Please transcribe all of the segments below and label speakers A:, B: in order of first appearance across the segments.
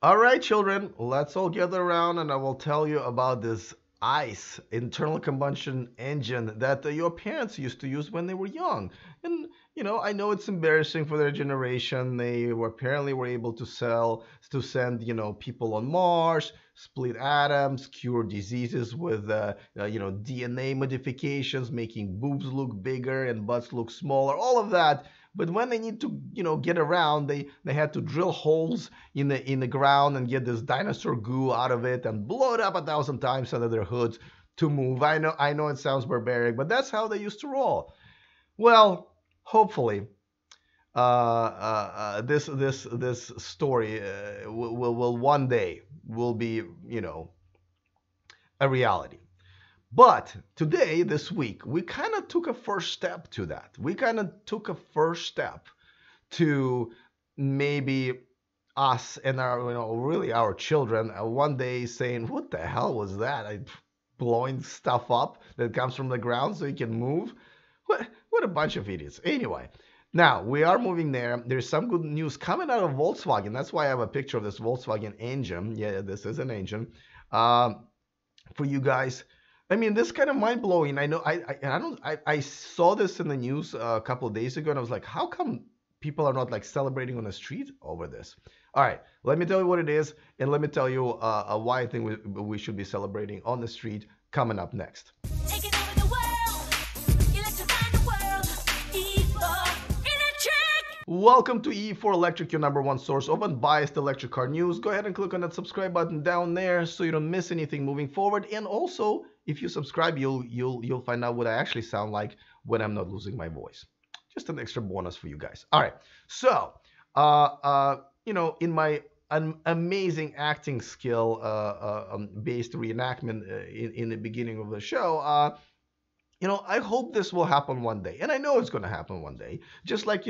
A: All right, children, let's all gather around and I will tell you about this ICE, internal combustion engine, that your parents used to use when they were young. And, I know it's embarrassing for their generation. They were apparently were able to send, people on Mars, split atoms, cure diseases with, DNA modifications, making boobs look bigger and butts look smaller, all of that. But when they need to, get around, they had to drill holes in the ground and get this dinosaur goo out of it and blow it up 1,000 times under their hoods to move. I know it sounds barbaric, but that's how they used to roll. Well, hopefully, this story will one day will be a reality. But today, this week, we kind of took a first step to that. We kind of took a first step to maybe us and our, really our children one day saying, "What the hell was that? Blowing stuff up that comes from the ground so you can move? What a bunch of idiots." Anyway, now we are moving there. There's some good news coming out of Volkswagen. That's why I have a picture of this Volkswagen engine. Yeah, this is an engine for you guys. I mean, this kind of mind blowing. I know. I saw this in the news a couple of days ago, and I was like, how come people are not like celebrating on the street over this? All right, let me tell you what it is, and let me tell you why I think we should be celebrating on the street coming up next. Taking over the world, electrifying the world, E4 Electric. Welcome to E4 Electric, your #1 source of unbiased electric car news. Go ahead and click on that subscribe button down there so you don't miss anything moving forward. And also, if you subscribe, you'll find out what I actually sound like when I'm not losing my voice. Just an extra bonus for you guys. All right. So, in my amazing acting skill based reenactment in the beginning of the show, I hope this will happen one day. And I know it's going to happen one day. Just like,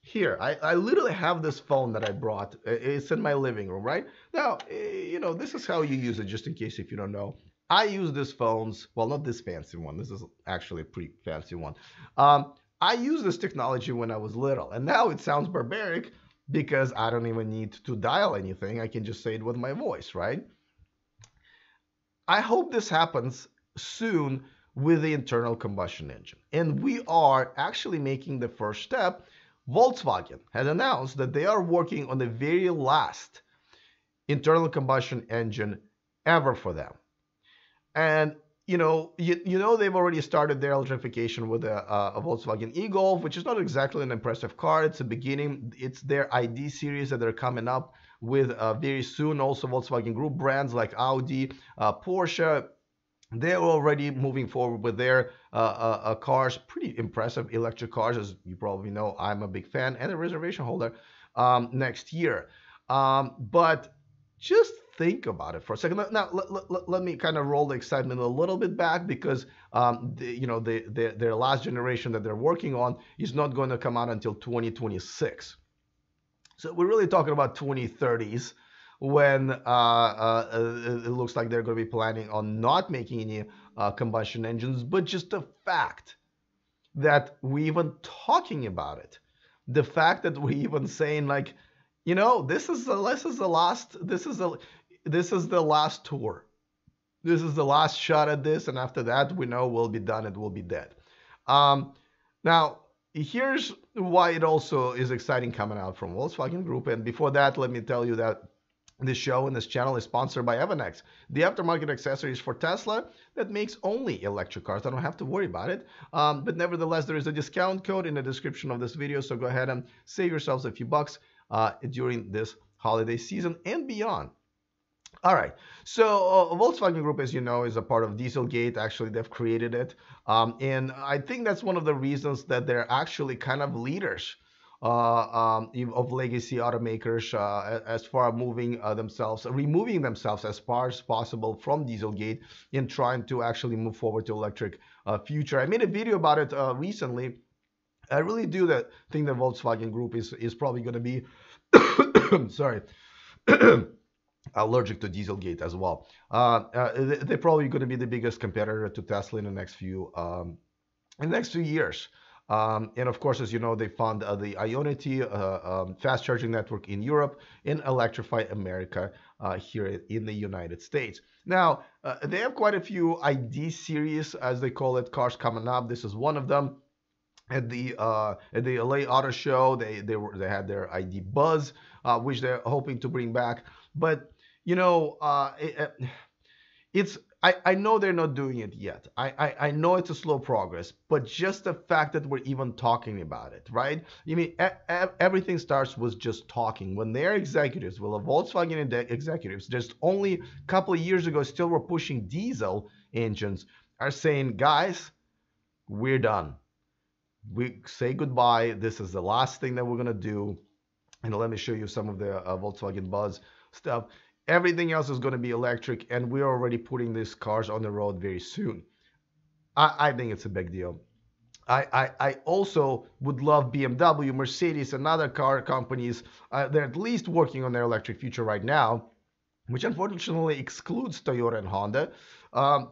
A: here, I literally have this phone that I brought. It's in my living room, right? Now, this is how you use it, just in case if you don't know. I use these phones, well, not this fancy one. This is actually a pretty fancy one. I used this technology when I was little, and now it sounds barbaric because I don't even need to dial anything. I can just say it with my voice, right? I hope this happens soon with the internal combustion engine. And we are actually making the first step. Volkswagen has announced that they are working on the very last internal combustion engine ever for them. And they've already started their electrification with a Volkswagen e-Golf, which is not exactly an impressive car. It's a beginning. It's their ID series that they're coming up with very soon. Also, Volkswagen Group brands like Audi, Porsche, they're already moving forward with their cars. Pretty impressive electric cars, as you probably know. I'm a big fan and a reservation holder next year. But just think about it for a second. Now, let me kind of roll the excitement a little bit back because, their last generation that they're working on is not going to come out until 2026. So we're really talking about 2030s when it looks like they're going to be planning on not making any combustion engines, but just the fact that we're even talking about it, the fact that we're even saying like, this is the last tour. This is the last shot at this, and after that, we know we'll be done. It will be dead. Now, here's why it also is exciting coming out from Volkswagen Group. And before that, let me tell you that this show and this channel is sponsored by Evernex, the aftermarket accessories for Tesla that makes only electric cars. I don't have to worry about it. But nevertheless, there is a discount code in the description of this video, so go ahead and save yourselves a few bucks during this holiday season and beyond. All right, so Volkswagen Group, as you know, is a part of Dieselgate. Actually, they've created it. And I think that's one of the reasons that they're actually kind of leaders of legacy automakers as far as removing themselves as far as possible from Dieselgate and trying to actually move forward to electric future. I made a video about it recently. I really do think that Volkswagen Group is probably going to be, sorry, allergic to Dieselgate as well. They're probably going to be the biggest competitor to Tesla in the next few years. And of course, as you know, they fund the Ionity fast charging network in Europe and Electrify America here in the United States. Now, they have quite a few ID series, as they call it, cars coming up. This is one of them. At the LA Auto Show, they had their ID Buzz, which they're hoping to bring back. But you know, it's I know they're not doing it yet. I know it's a slow progress, but just the fact that we're even talking about it, right? I mean, everything starts with just talking. When their executives, well, the Volkswagen executives, just only a couple of years ago still were pushing diesel engines, are saying, guys, we're done. We say goodbye. This is the last thing that we're gonna do. And let me show you some of the Volkswagen Buzz stuff. Everything else is going to be electric, and we're already putting these cars on the road very soon. I think it's a big deal. I also would love BMW, Mercedes, and other car companies. They're at least working on their electric future right now, which unfortunately excludes Toyota and Honda,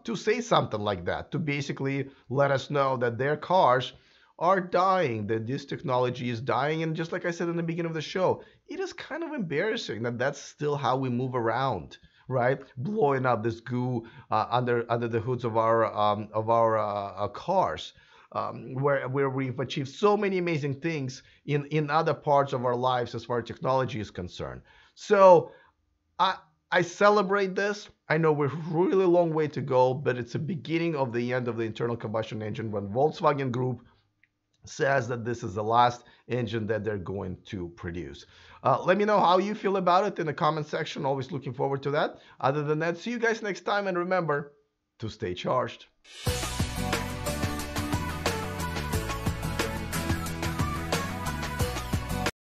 A: to say something like that, to basically let us know that their cars are dying, that this technology is dying. And just like I said in the beginning of the show, it is kind of embarrassing that that's still how we move around, right? Blowing up this goo under the hoods of our cars. Where we've achieved so many amazing things in other parts of our lives as far as technology is concerned. So I celebrate this. I know we're really long way to go, but it's the beginning of the end of the internal combustion engine when Volkswagen Group says that this is the last engine that they're going to produce. Let me know how you feel about it in the comment section. Always looking forward to that. Other than that, see you guys next time, and remember to stay charged.